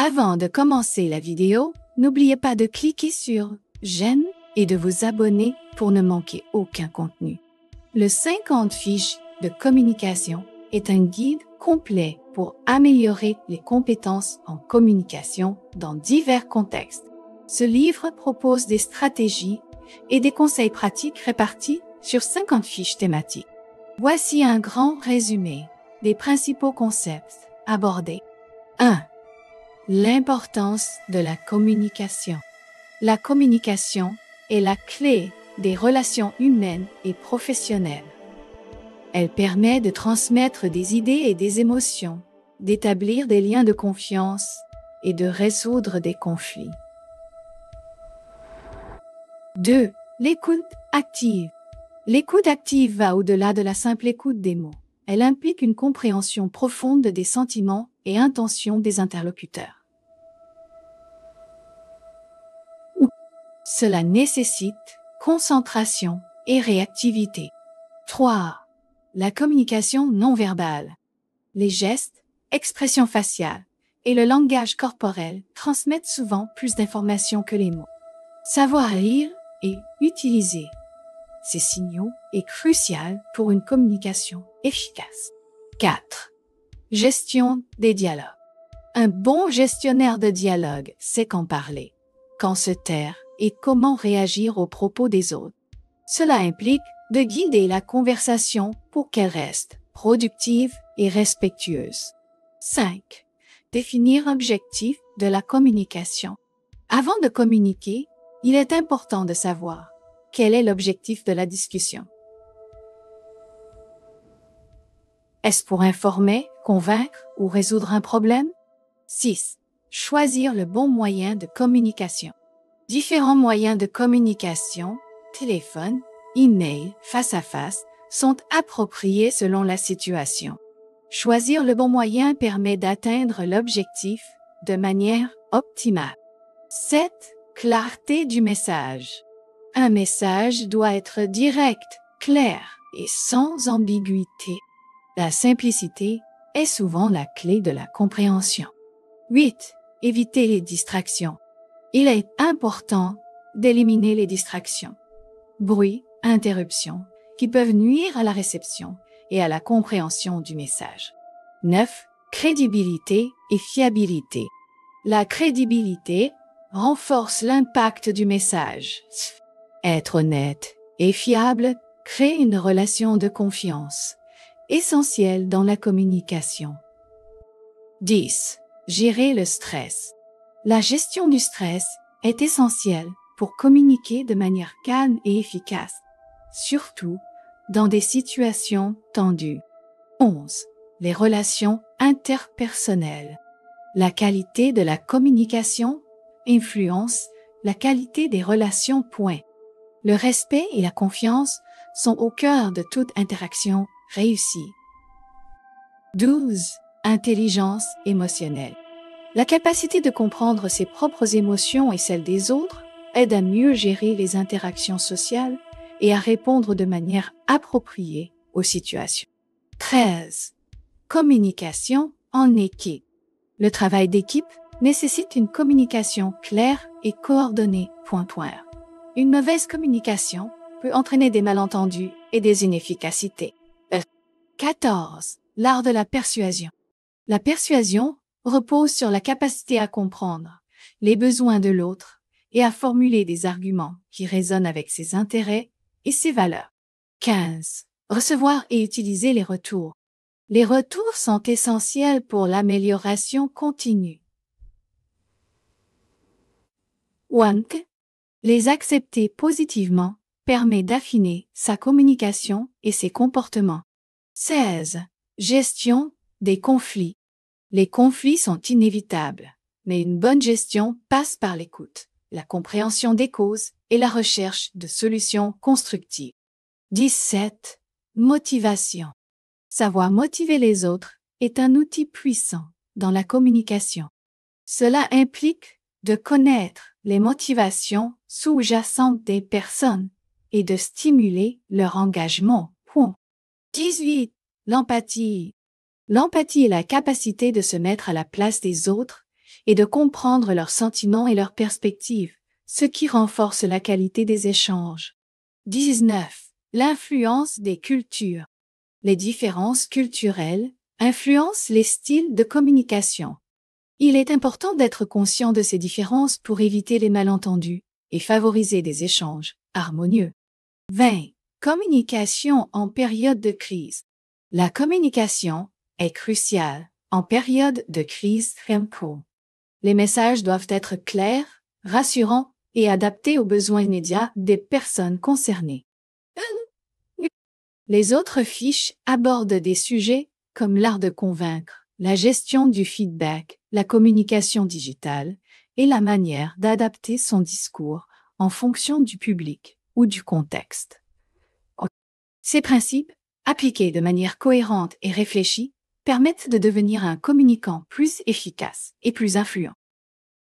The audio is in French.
Avant de commencer la vidéo, n'oubliez pas de cliquer sur « J'aime » et de vous abonner pour ne manquer aucun contenu. Le 50 fiches de communication est un guide complet pour améliorer les compétences en communication dans divers contextes. Ce livre propose des stratégies et des conseils pratiques répartis sur 50 fiches thématiques. Voici un grand résumé des principaux concepts abordés. 1. L'importance de la communication. La communication est la clé des relations humaines et professionnelles. Elle permet de transmettre des idées et des émotions, d'établir des liens de confiance et de résoudre des conflits. 2. L'écoute active. L'écoute active va au-delà de la simple écoute des mots. Elle implique une compréhension profonde des sentiments et intentions des interlocuteurs. Cela nécessite concentration et réactivité. 3. La communication non verbale. Les gestes, expressions faciales et le langage corporel transmettent souvent plus d'informations que les mots. Savoir lire et utiliser ces signaux est crucial pour une communication efficace. 4. Gestion des dialogues. Un bon gestionnaire de dialogue sait quand parler, quand se taire et comment réagir aux propos des autres. Cela implique de guider la conversation pour qu'elle reste productive et respectueuse. 5. Définir l'objectif de la communication. Avant de communiquer, il est important de savoir quel est l'objectif de la discussion. Est-ce pour informer, convaincre ou résoudre un problème? 6. Choisir le bon moyen de communication. Différents moyens de communication, téléphone, email, face à face, sont appropriés selon la situation. Choisir le bon moyen permet d'atteindre l'objectif de manière optimale. 7. Clarté du message. Un message doit être direct, clair et sans ambiguïté. La simplicité est souvent la clé de la compréhension. 8. Éviter les distractions. Il est important d'éliminer les distractions, bruit, interruptions, qui peuvent nuire à la réception et à la compréhension du message. 9. Crédibilité et fiabilité. La crédibilité renforce l'impact du message. Être honnête et fiable crée une relation de confiance, essentielle dans la communication. 10. Gérer le stress. La gestion du stress est essentielle pour communiquer de manière calme et efficace, surtout dans des situations tendues. 11. Les relations interpersonnelles. La qualité de la communication influence la qualité des relations. Le respect et la confiance sont au cœur de toute interaction réussie. 12. Intelligence émotionnelle. La capacité de comprendre ses propres émotions et celles des autres aide à mieux gérer les interactions sociales et à répondre de manière appropriée aux situations. 13. Communication en équipe. Le travail d'équipe nécessite une communication claire et coordonnée. Une mauvaise communication peut entraîner des malentendus et des inefficacités. 14. L'art de la persuasion. La persuasion repose sur la capacité à comprendre les besoins de l'autre et à formuler des arguments qui résonnent avec ses intérêts et ses valeurs. 15. Recevoir et utiliser les retours. Les retours sont essentiels pour l'amélioration continue. 1. Les accepter positivement permet d'affiner sa communication et ses comportements. 16. Gestion des conflits. Les conflits sont inévitables, mais une bonne gestion passe par l'écoute, la compréhension des causes et la recherche de solutions constructives. 17. Motivation. Savoir motiver les autres est un outil puissant dans la communication. Cela implique de connaître les motivations sous-jacentes des personnes et de stimuler leur engagement. 18. L'empathie. L'empathie est la capacité de se mettre à la place des autres et de comprendre leurs sentiments et leurs perspectives, ce qui renforce la qualité des échanges. 19. L'influence des cultures. Les différences culturelles influencent les styles de communication. Il est important d'être conscient de ces différences pour éviter les malentendus et favoriser des échanges harmonieux. 20. Communication en période de crise. La communication est cruciale en période de crise. Les messages doivent être clairs, rassurants et adaptés aux besoins immédiats des personnes concernées. Les autres fiches abordent des sujets comme l'art de convaincre, la gestion du feedback, la communication digitale et la manière d'adapter son discours en fonction du public ou du contexte. Ces principes, appliqués de manière cohérente et réfléchie, permettent de devenir un communicant plus efficace et plus influent.